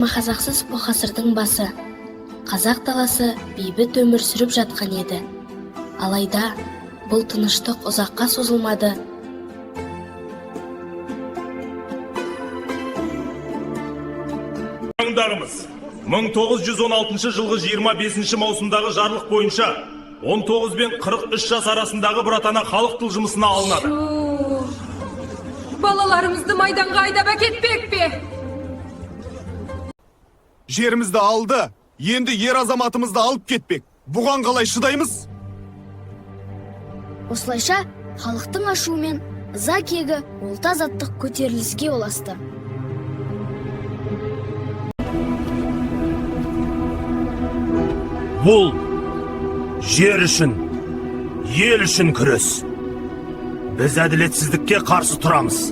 Қазақсыз бұл ғасырдың басы. Қазақ даласы бейбіт өмір сүріп жатқан еді. Алайда бұл тыныштық ұзаққа созылмады. Аңдарымыз 1916 жылғы 25 маусымдағы жарлық бойынша 19 бен 43 жас арасындағы бір атана халық тылжымысына алынады. Балаларымызды майданға айдап әкетпек пе? Жерімізді алды, енді ер азаматымызды алып кетпек. Бұған қалай шыдаймыз? Осылайша халықтың ашуымен ыза кегі орта азаттық көтеріліске ұласты. Бұл жер үшін, ел үшін күрес. Біз әділетсіздікке қарсы тұрамыз.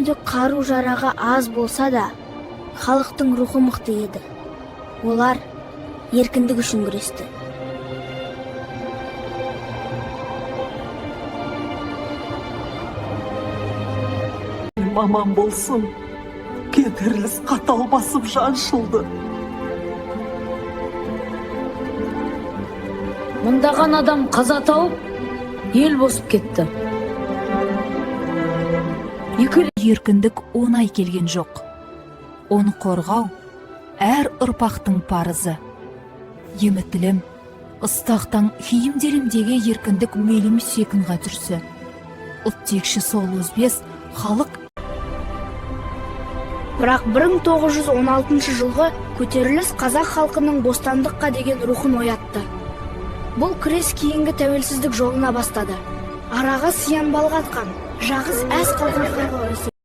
Кемдік қару жарағы аз болса да, халықтың рухы мықты еді. Олар еркіндік үшін күресті. Маман болсын, кетіріліс қатал басып жаншылды. Мыңдаған адам қаза тауып, ел босып кетті. Еркіндік оңай келген жоқ. Оны қорғау әр ұрпақтың парызы. Емітілім, ыстақтан киімдерімдегі еркіндік мейлім секінға жүрсі. Ұттекші сол өзбес халық. Бірақ 1916 жылғы көтеріліс қазақ халқының бостандыққа деген рухын оятты. Бұл күрес кейінгі тәуелсіздік жолына бастады. Араға сиян балғатқан, жағыз әз қалған